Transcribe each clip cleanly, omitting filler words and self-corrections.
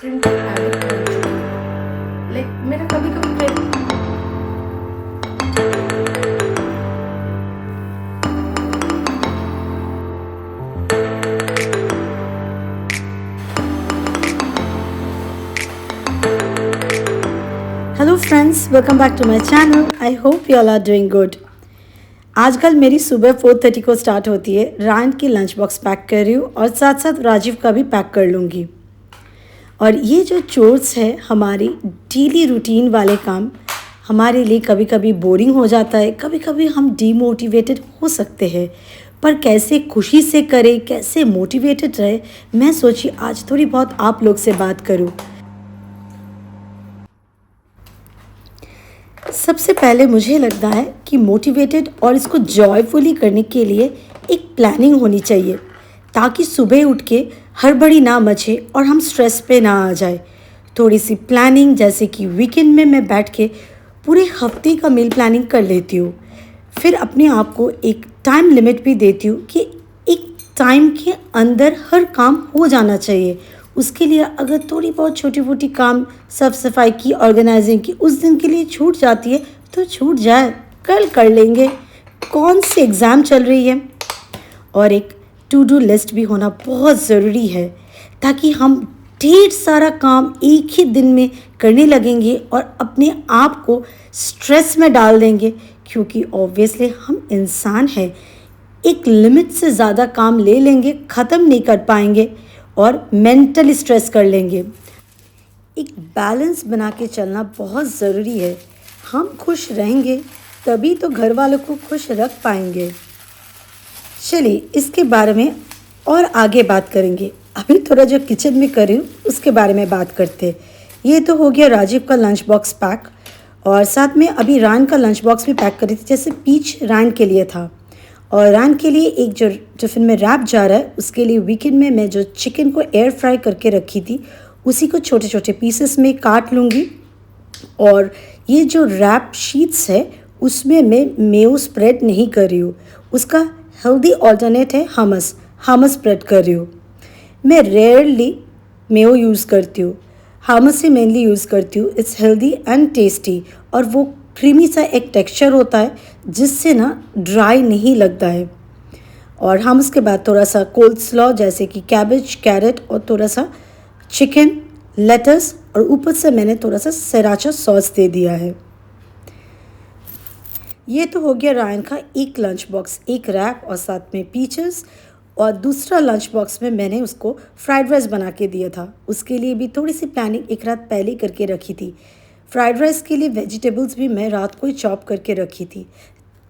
Printer addict बन चुकी हूँ। लाइक मेरा कभी कभी hello friends, welcome back to my channel. I hope you all are doing good. आजकल मेरी सुबह 4:30 को स्टार्ट होती है। रायन की लंच बॉक्स पैक कर रही हूँ और साथ साथ राजीव का भी पैक कर लूँगी। और ये जो चोर्स है, हमारी डेली रूटीन वाले काम, हमारे लिए कभी कभी बोरिंग हो जाता है, कभी कभी हम डीमोटिवेटेड हो सकते हैं। पर कैसे खुशी से करें, कैसे मोटिवेटेड रहे, मैं सोची आज थोड़ी बहुत आप लोग से बात करूँ। सबसे पहले मुझे लगता है कि मोटिवेटेड और इसको जॉयफुली करने के लिए एक प्लानिंग होनी चाहिए, ताकि सुबह उठ के हड़बड़ी ना मचे और हम स्ट्रेस पे ना आ जाए। थोड़ी सी प्लानिंग, जैसे कि वीकेंड में मैं बैठ के पूरे हफ्ते का मील प्लानिंग कर लेती हूँ। फिर अपने आप को एक टाइम लिमिट भी देती हूँ कि एक टाइम के अंदर हर काम हो जाना चाहिए। उसके लिए अगर थोड़ी बहुत छोटी मोटी काम, साफ सफाई की, ऑर्गेनाइजिंग की, उस दिन के लिए छूट जाती है तो छूट जाए, कल कर लेंगे। कौन सी एग्ज़ाम चल रही है। और एक टू डू लिस्ट भी होना बहुत ज़रूरी है, ताकि हम ढेर सारा काम एक ही दिन में करने लगेंगे और अपने आप को स्ट्रेस में डाल देंगे, क्योंकि ऑब्वियसली हम इंसान हैं। एक लिमिट से ज़्यादा काम ले लेंगे, ख़त्म नहीं कर पाएंगे और मेंटली स्ट्रेस कर लेंगे। एक बैलेंस बना के चलना बहुत ज़रूरी है। हम खुश रहेंगे तभी तो घर वालों को खुश रख पाएंगे। चलिए इसके बारे में और आगे बात करेंगे। अभी थोड़ा जो किचन में कर रही हूँ उसके बारे में बात करते हैं। ये तो हो गया राजीव का लंच बॉक्स पैक, और साथ में अभी रान का लंच बॉक्स भी पैक कर रही थी। जैसे पीच रान के लिए था और रान के लिए एक जो टिफ़िन में रैप जा रहा है, उसके लिए वीकेंड में मैं जो चिकन को एयर फ्राई करके रखी थी उसी को छोटे छोटे पीसेस में काट लूँगी। और ये जो रैप शीट्स है उसमें मैं मेयो स्प्रेड नहीं कर रही हूँ। उसका हेल्दी ऑल्टरनेट है हमस स्प्रेड कर रही हूँ। मैं रेयरली मेयो यूज़ करती हूँ, हमस ही मेनली यूज़ करती हूँ। इट्स हेल्दी एंड टेस्टी, और वो क्रीमी सा एक टेक्सचर होता है जिससे ना ड्राई नहीं लगता है। और हम उसके बाद थोड़ा सा कोल्ड स्लॉ, जैसे कि कैबेज, कैरेट और थोड़ा सा चिकन, लेटस, और ऊपर से मैंने थोड़ा सा सराचा सॉस दे दिया है। ये तो हो गया रायन का एक लंच बॉक्स, एक रैप और साथ में पीचेस। और दूसरा लंच बॉक्स में मैंने उसको फ्राइड राइस बना के दिया था। उसके लिए भी थोड़ी सी प्लानिंग एक रात पहले ही करके रखी थी। फ्राइड राइस के लिए वेजिटेबल्स भी मैं रात को ही चॉप करके रखी थी,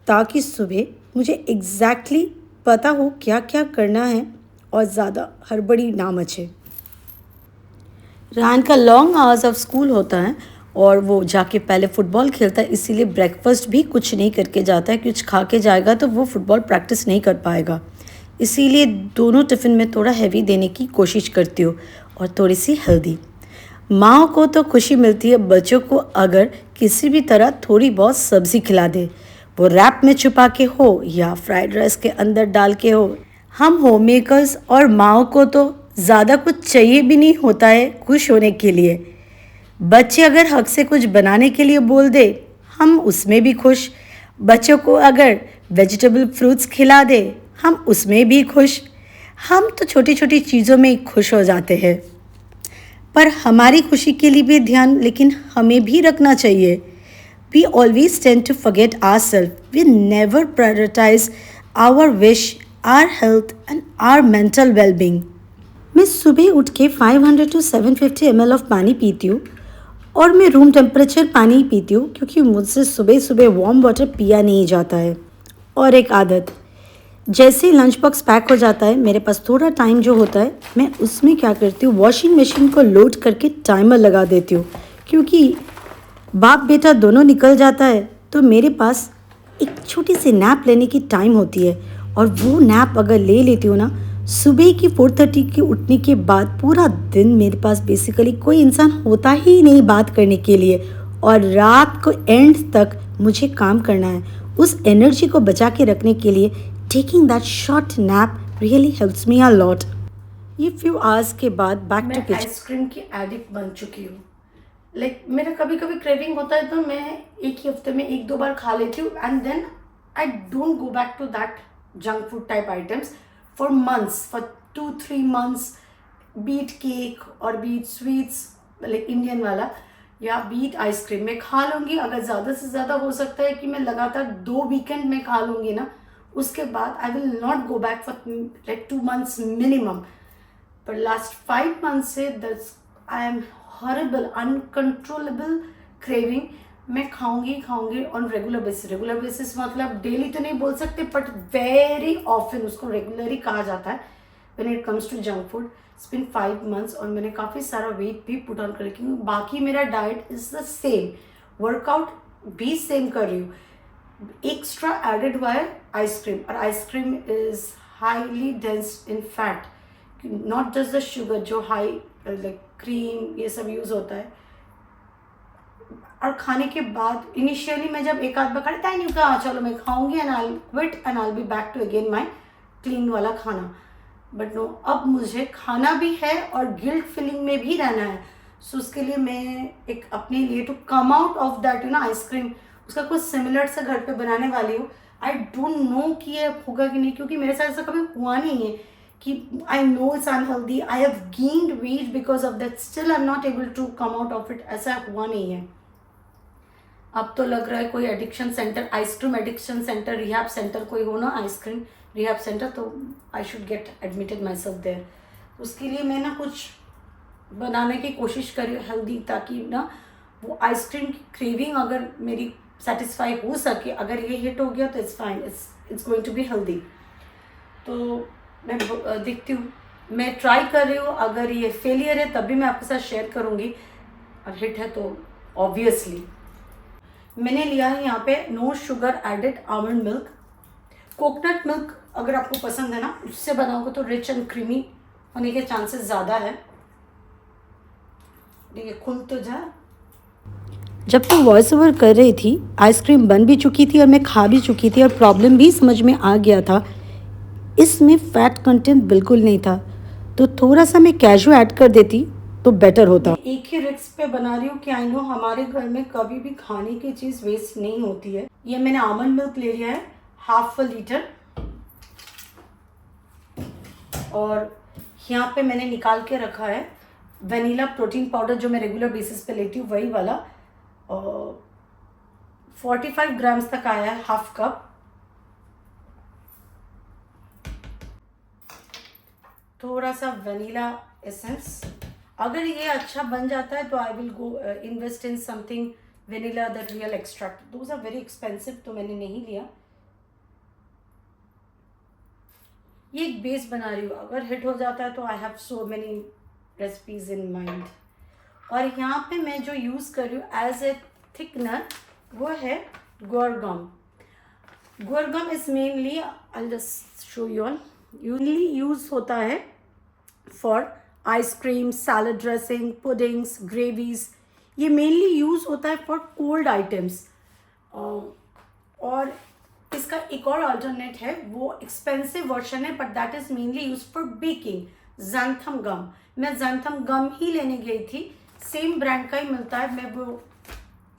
ताकि सुबह मुझे एग्जैक्टली पता हो क्या क्या करना है और ज़्यादा हड़बड़ी ना मचे। रायन का लॉन्ग आवर्स ऑफ स्कूल होता है और वो जाके पहले फ़ुटबॉल खेलता है, इसीलिए ब्रेकफास्ट भी कुछ नहीं करके जाता है। कुछ खा के जाएगा तो वो फ़ुटबॉल प्रैक्टिस नहीं कर पाएगा। इसीलिए दोनों टिफ़िन में थोड़ा हैवी देने की कोशिश करती हूँ और थोड़ी सी हेल्दी। माँ को तो खुशी मिलती है बच्चों को अगर किसी भी तरह थोड़ी बहुत सब्ज़ी खिला दे, वो रैप में छुपा के हो या फ्राइड राइस के अंदर डाल के हो। हम होम मेकर्स और माँ को तो ज़्यादा कुछ चाहिए भी नहीं होता है खुश होने के लिए। बच्चे अगर हक से कुछ बनाने के लिए बोल दे, हम उसमें भी खुश। बच्चों को अगर वेजिटेबल फ्रूट्स खिला दे, हम उसमें भी खुश। हम तो छोटी छोटी चीज़ों में ही खुश हो जाते हैं। पर हमारी खुशी के लिए भी ध्यान लेकिन हमें भी रखना चाहिए। We always tend to forget ourself. We never prioritize our wish, our health and our mental wellbeing. मैं सुबह उठ के 500 to 750 ml ऑफ पानी पीती हूँ, और मैं रूम टेम्परेचर पानी ही पीती हूँ, क्योंकि मुझसे सुबह सुबह वार्म वाटर पिया नहीं जाता है। और एक आदत, जैसे ही लंच बॉक्स पैक हो जाता है, मेरे पास थोड़ा टाइम जो होता है, मैं उसमें क्या करती हूँ, वॉशिंग मशीन को लोड करके टाइमर लगा देती हूँ। क्योंकि बाप बेटा दोनों निकल जाता है तो मेरे पास एक छोटी सी नैप लेने की टाइम होती है। और वो नैप अगर ले लेती हूँ ना, सुबह की 4:30 के उठने के बाद पूरा दिन मेरे पास बेसिकली कोई इंसान होता ही नहीं बात करने के लिए, और रात को एंड तक मुझे काम करना है। उस एनर्जी को बचा के रखने के लिए taking that short nap really helps me a lot. ये फ्यू आवर्स के बाद बैक टू मैं किचन। आइसक्रीम की एडिक्ट बन चुकी हूँ। मेरा कभी कभी क्रेविंग होता है तो मैं एक ही हफ्ते में एक दो बार खा लेती हूँ and then I don't go back to that junk food type items for months, for 2-3 months. Be it cake और बीट स्वीट्स इंडियन वाला या बीट आइसक्रीम मैं खा लूँगी। अगर ज़्यादा से ज़्यादा हो सकता है कि मैं लगातार 2 वीकेंड में खा लूँगी ना, उसके बाद I will not go back for 2 months minimum. पर लास्ट 5 मंथ्स से दस I am horrible uncontrollable craving. मैं खाऊंगी ऑन रेगुलर बेसिस मतलब डेली तो नहीं बोल सकते बट वेरी ऑफन उसको रेगुलरली कहा जाता है when it comes to junk food. It's been 5 months और मैंने काफ़ी सारा वेट भी पुट ऑन कर रखी हूँ। बाकी मेरा diet is the same, workout भी सेम कर रही हूँ। एक्स्ट्रा एडेड हुआ है आइसक्रीम, और ice cream is highly dense in fat, not just the sugar जो हाई क्रीम ये सब यूज़ होता है। और खाने के बाद इनिशियली मैं जब एक आध बार खाती नहीं कहा चलो मैं खाऊंगी and I quit and I be back to again my clean वाला खाना। बट नो, अब मुझे खाना भी है और गिल्ट फीलिंग में भी रहना है। सो उसके लिए मैं एक अपने लिए to come out of that ice cream उसका कुछ सिमिलर से घर पे बनाने वाली हूँ। आई डोंट नो कि ये होगा कि नहीं, क्योंकि मेरे साथ ऐसा कभी हुआ नहीं है कि I know it's unhealthy, I have gained weight because of that, still I am not able to come out of it. ऐसा हुआ नहीं है। अब तो लग रहा है कोई addiction centre, ice cream addiction centre, rehab centre कोई हो ना, आइसक्रीम रिहैब सेंटर, तो I should get admitted myself there. उसके लिए मैं ना कुछ बनाने की कोशिश करी हेल्दी, ताकि ना वो आइसक्रीम की क्रेविंग अगर मेरी सेटिस्फाई हो सके। अगर ये हिट हो गया तो it's fine, it's going to be healthy. तो मैं देखती हूँ, मैं ट्राई कर रही हूँ। अगर ये फेलियर है तब भी मैं आपके साथ शेयर करूँगी, और हिट है तो ऑब्वियसली। मैंने लिया है यहाँ पे no sugar added almond milk. Coconut milk अगर आपको पसंद है ना, उससे बनाओगे तो रिच एंड क्रीमी होने के चांसेस ज़्यादा है। देखिए खुल तो जा। जब तुम वॉइस ओवर कर रही थी, आइसक्रीम बन भी चुकी थी और मैं खा भी चुकी थी और प्रॉब्लम भी समझ में आ गया था, इसमें फैट कंटेंट बिल्कुल नहीं था, तो थोड़ा सा मैं कैशू ऐड कर देती तो बेटर होता। एक ही रिस्क पे बना रही हूँ कि आई नो हमारे घर में कभी भी खाने की चीज़ वेस्ट नहीं होती है। ये मैंने आलमंड मिल्क ले लिया है 1/2 लीटर, और यहाँ पे मैंने निकाल के रखा है वनीला प्रोटीन पाउडर जो मैं रेगुलर बेसिस पे लेती हूँ, वही वाला। 45 ग्राम्स तक आया है, 1/2 कप। थोड़ा सा वनीला एसेंस। अगर ये अच्छा बन जाता है तो I will go invest in something vanilla that real extract. Those are very expensive, तो मैंने नहीं लिया। ये एक बेस बना रही हूँ, अगर हिट हो जाता है तो I have so many recipes in mind. और यहाँ पे मैं जो यूज़ कर रही हूँ एज ए थिकनर वो है guar gum. Guar gum is mainly, I just show you all, usually use होता है for ice cream, salad dressing, puddings, gravies. ये मेनली यूज़ होता है फॉर कोल्ड आइटम्स। और इसका एक और अल्टरनेट है, वो एक्सपेंसिव वर्जन है but that is mainly use for baking, xanthan gum. मैं ज़ैंथम गम ही लेने गई थी, सेम ब्रांड का ही मिलता है। मैं वो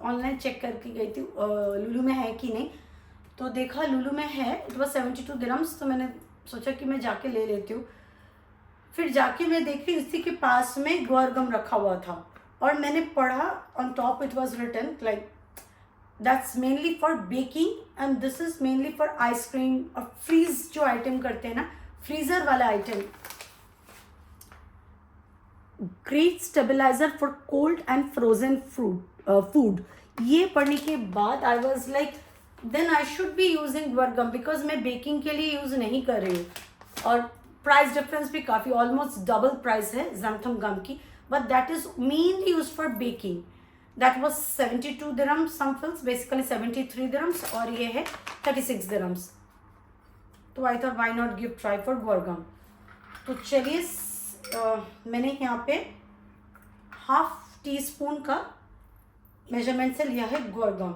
ऑनलाइन चेक करके गई थी लुलु में है कि नहीं, तो देखा लुलु में है। इट वॉज 72 दिरहम्स, तो मैंने सोचा कि मैं जाके ले लेती हूँ। फिर जाके मैं देखी इसी के पास में गुआर गम रखा हुआ था, और मैंने पढ़ा on top it was written like that's mainly for baking and this is mainly for ice cream और फ्रीज जो आइटम करते हैं ना, फ्रीजर वाला item. Great stabiliser for cold and frozen food. ये पढ़ने के बाद I was like then I should be using guar gum, because मैं बेकिंग के लिए यूज नहीं कर रही हूँ। और प्राइस डिफरेंस भी काफ़ी, ऑलमोस्ट डबल प्राइस है ज़ैंथम गम की, but that is mainly use for baking. That was 72 dirhams, some fils basically 73 dirhams, और ये है 36 दिरहम्स। तो I thought why not give try for guar gum. तो चलिए मैंने यहाँ पे 1/2 टीस्पून का मेजरमेंट से लिया है गुआर गम।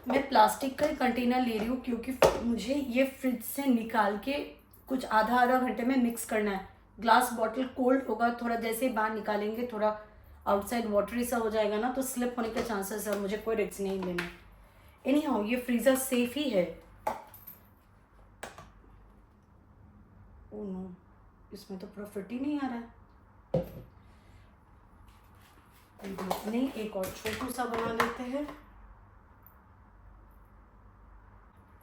मैं प्लास्टिक का ही कंटेनर ले रही हूँ क्योंकि मुझे ये फ्रिज से निकाल के कुछ आधा आधा घंटे में मिक्स करना है। ग्लास बॉटल कोल्ड होगा, थोड़ा जैसे ही बाहर निकालेंगे थोड़ा आउटसाइड वाटरी सा हो जाएगा ना, तो स्लिप होने के चांसेस है, मुझे कोई रिस्क नहीं लेना। एनी हाउ ये फ्रीज़र सेफ ही है। ओह नो, इसमें तो पूरा फिट ही नहीं आ रहा है। नहीं, एक और छोटू सा बना लेते हैं।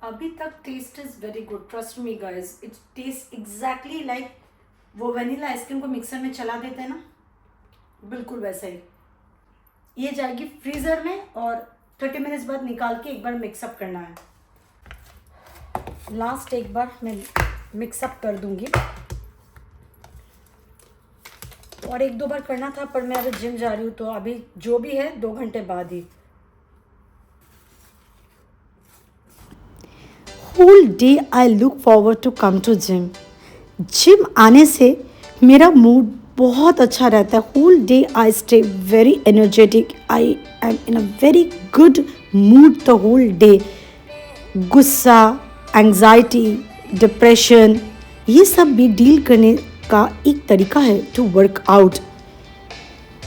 अभी तक taste is very good, trust me guys, it taste exactly like वो वनीला आइसक्रीम को मिक्सर में चला देते हैं ना, बिल्कुल वैसे ही। ये जाएगी फ्रीज़र में और 30 मिनट्स बाद निकाल के एक बार मिक्सअप करना है। लास्ट एक बार मैं मिक्सअप कर दूंगी, और एक दो बार करना था पर मैं अभी जिम जा रही हूँ, तो अभी जो भी है 2 घंटे बाद ही। Whole day I look forward to come to gym. Gym आने से मेरा मूड बहुत अच्छा रहता है। Whole day I stay very energetic, I am in a very good mood the whole day. गुस्सा, एंग्जाइटी, डिप्रेशन, ये सब भी डील करने का एक तरीका है to work out.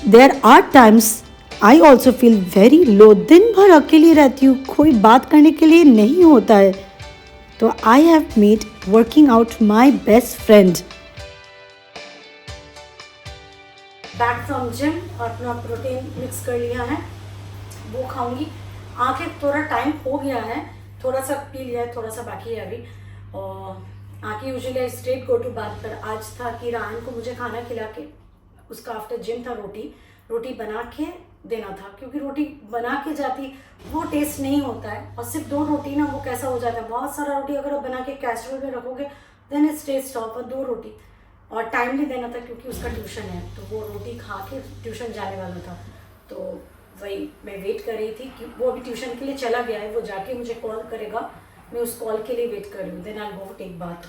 There are times I also feel very low. दिन भर अकेली रहती हूँ, कोई बात करने के लिए नहीं होता है, तो I have made working out my best friend. Back from gym, अपना प्रोटीन मिक्स कर लिया है, वो खाऊंगी। आके थोड़ा टाइम हो गया है, थोड़ा सा पी लिया है, थोड़ा सा बाकी है अभी। और आके यूजुअली स्ट्रेट गो टू बात, पर आज था कि रायन को मुझे खाना खिला के, उसका आफ्टर जिम था रोटी बना के देना था, क्योंकि रोटी बना के जाती वो टेस्ट नहीं होता है, और सिर्फ 2 रोटी ना वो कैसा हो जाता है। बहुत सारा रोटी अगर आप बना के कैसरोल में रखोगे देन इट्स टेस्ट ऑफ, और 2 रोटी और टाइमली देना था क्योंकि उसका ट्यूशन है, तो वो रोटी खा के ट्यूशन जाने वाला था। तो वही मैं वेट कर रही थी कि वो अभी ट्यूशन के लिए चला गया है, वो जाके मुझे कॉल करेगा, मैं उस कॉल के लिए वेट कर रही हूँ, देन आई गो टेक बात।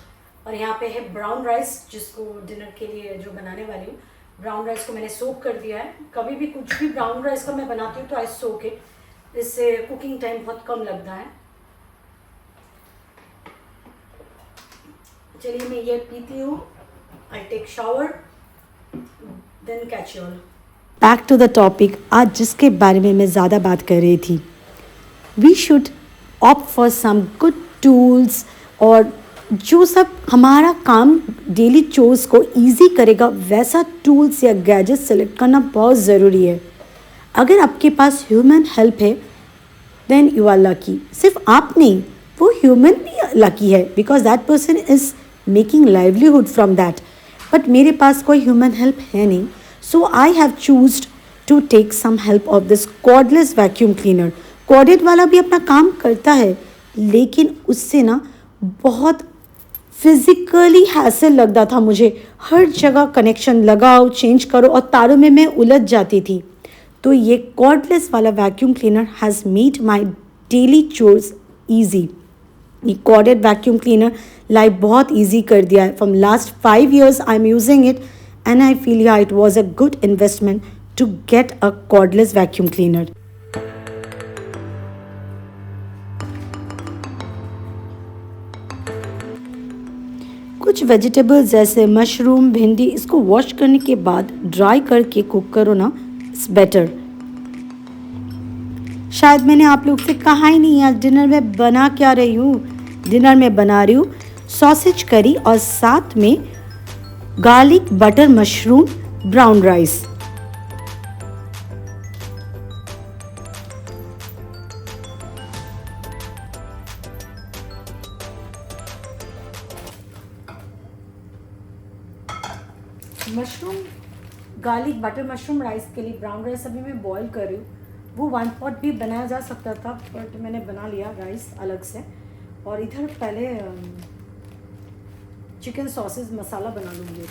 और यहाँ पे है ब्राउन राइस, जिसको डिनर के लिए जो बनाने वाली हूँ। ब्राउन राइस को मैंने सोक कर दिया है। कभी भी कुछ भी ब्राउन राइस का मैं बनाती हूँ तो आई सोक इट, इससे कुकिंग टाइम बहुत कम लगता है। चलिए मैं ये पीती हूँ, I take shower, then catch you all. Back to the topic, आज जिसके बारे में मैं ज़्यादा बात कर रही थी, we should opt for some good tools, और जो सब हमारा काम डेली चोर्स को इजी करेगा वैसा टूल्स या गैजेट सेलेक्ट करना बहुत ज़रूरी है। अगर आपके पास ह्यूमन हेल्प है देन यू आर लकी। सिर्फ आप नहीं, वो ह्यूमन भी लकी है, because that person is making livelihood from that. But मेरे पास कोई ह्यूमन हेल्प है नहीं, so I have choosed to take some help of this cordless vacuum cleaner. Corded वाला भी अपना काम करता है, लेकिन उससे ना बहुत फिज़िकली हैसल लगता था मुझे। हर जगह कनेक्शन लगाओ, चेंज करो, और तारों में मैं उलझ जाती थी। तो ये कॉर्डलेस वाला vacuum cleaner has made my daily chores easy. ये कॉर्डेड वैक्यूम क्लीनर लाइफ बहुत ईजी कर दिया है। From last 5 years I am using it, and I feel yeah it was a good investment to get a cordless vacuum cleaner. कुछ vegetables जैसे mushroom, भिंडी, इसको wash करने के बाद ड्राई करके कुक करो ना, इट्स बेटर। शायद मैंने आप लोग से कहा ही नहीं आज डिनर में बना क्या रही हूँ। डिनर में बना रही हूँ सॉसेज करी और साथ में garlic butter mushroom brown rice. Mushroom garlic butter mushroom rice के लिए ब्राउन राइस अभी मैं बॉईल कर रही हूँ। वो 1 पॉट भी बनाया जा सकता था, बट मैंने बना लिया राइस अलग से। और इधर पहले चिकन सॉसेज मसाला बना लूँगी।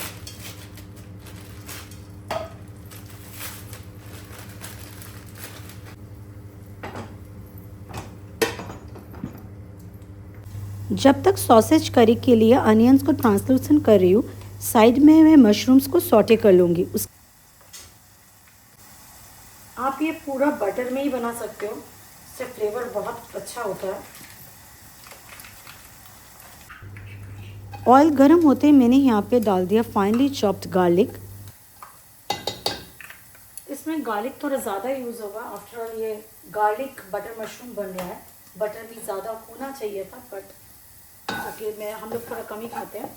जब तक सॉसेज करी के लिए अनियंस को ट्रांसलूसेंट कर रही हूँ, साइड में मैं मशरूम्स को सॉटे कर लूँगी। आप ये पूरा बटर में ही बना सकते हो, इससे फ्लेवर बहुत अच्छा होता है। ऑयल गर्म होते ही मैंने यहाँ पे डाल दिया फाइनली चॉप्ड गार्लिक। इसमें गार्लिक थोड़ा ज़्यादा यूज़ होगा, आफ्टर ऑल ये गार्लिक बटर मशरूम बन रहा है। बटर भी ज़्यादा होना चाहिए था, बट क्योंकि हम लोग थोड़ा कम ही खाते हैं।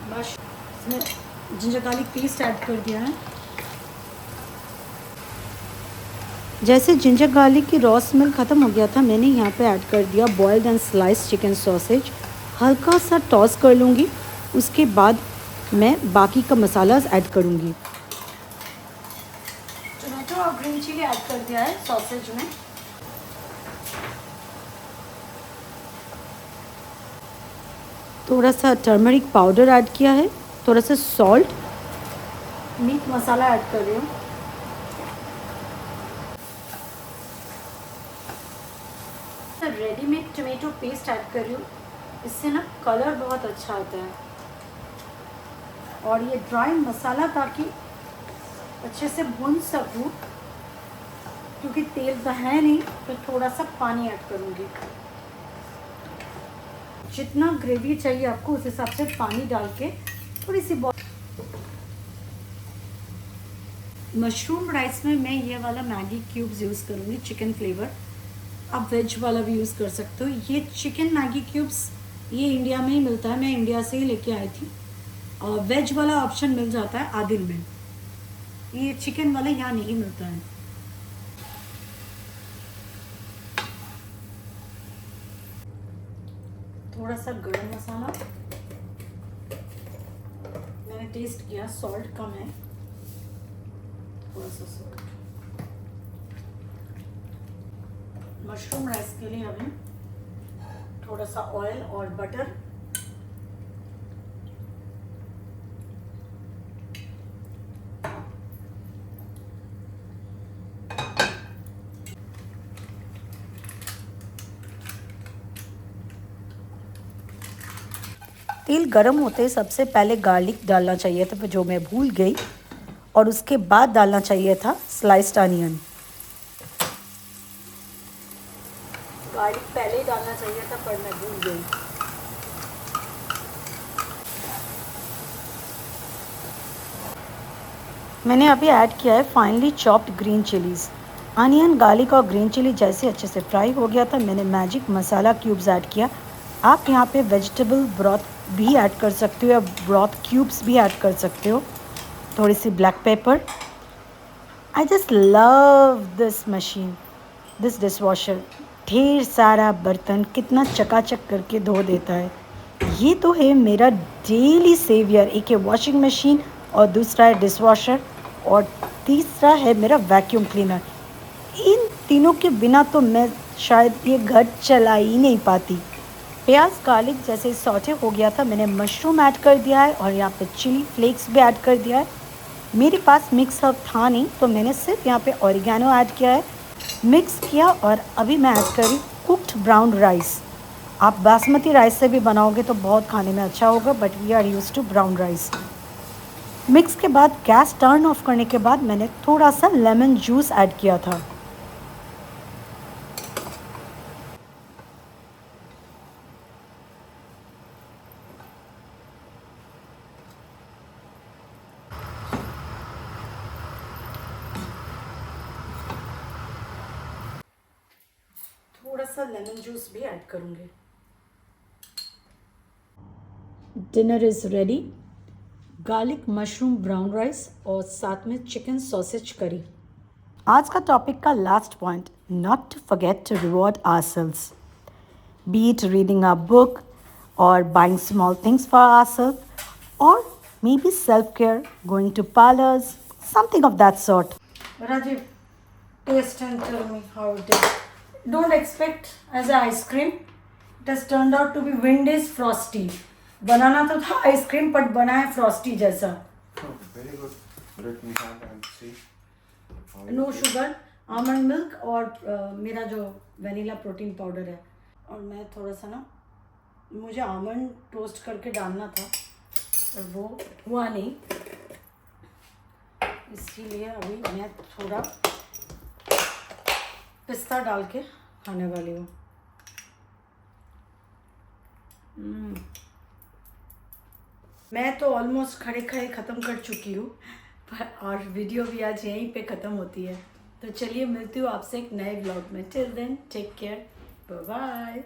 बस इसमें जिंजर गार्लिक पेस्ट ऐड कर दिया है। जैसे जिंजर गार्लिक की रॉ स्मेल ख़त्म हो गया था, मैंने यहाँ पे ऐड कर दिया boiled and slice chicken sausage. हल्का सा टॉस कर लूँगी, उसके बाद मैं बाकी का मसालास ऐड करूँगी। टोमेटो और ग्रीन चिली ऐड कर दिया है सॉसेज में। थोड़ा सा टर्मरिक पाउडर ऐड किया है, थोड़ा सा सॉल्ट, मीट मसाला ऐड कर रही हूँ। रेडीमेड टोमेटो पेस्ट ऐड कर रही हूँ, इससे ना कलर बहुत अच्छा आता है। और ये ड्राई मसाला ताकि अच्छे से भून सकूँ, क्योंकि तेल तो है नहीं, तो थोड़ा सा पानी ऐड करूँगी। जितना ग्रेवी चाहिए आपको उस हिसाब से पानी डाल के थोड़ी सी मशरूम राइस में मैं ये वाला मैगी क्यूब्स यूज़ करूँगी, चिकन फ्लेवर। आप वेज वाला भी यूज़ कर सकते हो। ये चिकन मैगी क्यूब्स ये इंडिया में ही मिलता है, मैं इंडिया से ही लेके आई थी। और वेज वाला ऑप्शन मिल जाता है आदिल में, ये चिकन वाला यहाँ नहीं मिलता है। थोड़ा सा गरम मसाला, मैंने टेस्ट किया सॉल्ट कम है, थोड़ा सा सॉल्ट। मशरूम राइस के लिए हमें थोड़ा सा ऑयल और बटर, तेल गरम होते ही सबसे पहले गार्लिक डालना चाहिए था, जो मैं भूल गई, और उसके बाद डालना चाहिए था स्लाइस्ड अनियन। गार्लिक पहले ही डालना चाहिए था, पर मैं भूल गई। मैंने अभी ऐड किया है finally chopped green chillies. Onion, garlic और ग्रीन चिली जैसे अच्छे से फ्राई हो गया था, मैंने मैजिक मसाला क्यूब्स ऐड किया। आप यहाँ पे वेजिटेबल ब्रॉथ भी ऐड कर सकते हो या ब्रॉथ क्यूब्स भी ऐड कर सकते हो। थोड़ी सी black pepper. I just love this machine, this dishwasher. ढेर सारा बर्तन कितना चकाचक करके धो देता है। ये तो है मेरा डेली सेवियर। एक है वॉशिंग मशीन और दूसरा है डिशवॉशर और तीसरा है मेरा वैक्यूम क्लीनर। इन तीनों के बिना तो मैं शायद ये घर चला ही नहीं पाती। प्याज गार्लिक जैसे सौटे हो गया था, मैंने मशरूम ऐड कर दिया है और यहाँ पे चिली फ्लेक्स भी ऐड कर दिया है। मेरे पास मिक्स हर्ब था नहीं, तो मैंने सिर्फ यहाँ पे ऑरिगेनो ऐड किया है, मिक्स किया। और अभी मैं ऐड करी कुक्ड ब्राउन राइस। आप बासमती राइस से भी बनाओगे तो बहुत खाने में अच्छा होगा, but we are used to brown rice. Mix के बाद गैस टर्न ऑफ करने के बाद मैंने थोड़ा सा लेमन जूस ऐड किया था। थोड़ा सा लेमन जूस भी ऐड करूँगी। Dinner is ready. Garlic mushroom brown rice और साथ में चिकन सॉसेज करी। आज का टॉपिक का last point, not to forget to reward ourselves, be it reading a book or buying small things for ourselves, or maybe self-care, going to parlors, something of that sort. Rajiv, taste and tell me how it is. Don't expect as an ice cream. It has turned out to be Wendy's Frosty. बनाना तो था ice cream, but बना है Frosty जैसा। Very good. Let me have and see. No sugar, almond milk और मेरा जो vanilla protein powder है। और मैं थोड़ा सा ना मुझे आमंड टोस्ट करके डालना था पर वो हुआ नहीं, इसीलिए अभी मैं थोड़ा पिस्ता डाल के खाने वाली हूँ। मैं तो ऑलमोस्ट खड़े खड़े ख़त्म कर चुकी हूँ और वीडियो भी आज यहीं पे ख़त्म होती है। तो चलिए मिलती हूँ आपसे एक नए व्लॉग में। Till then take care, bye bye.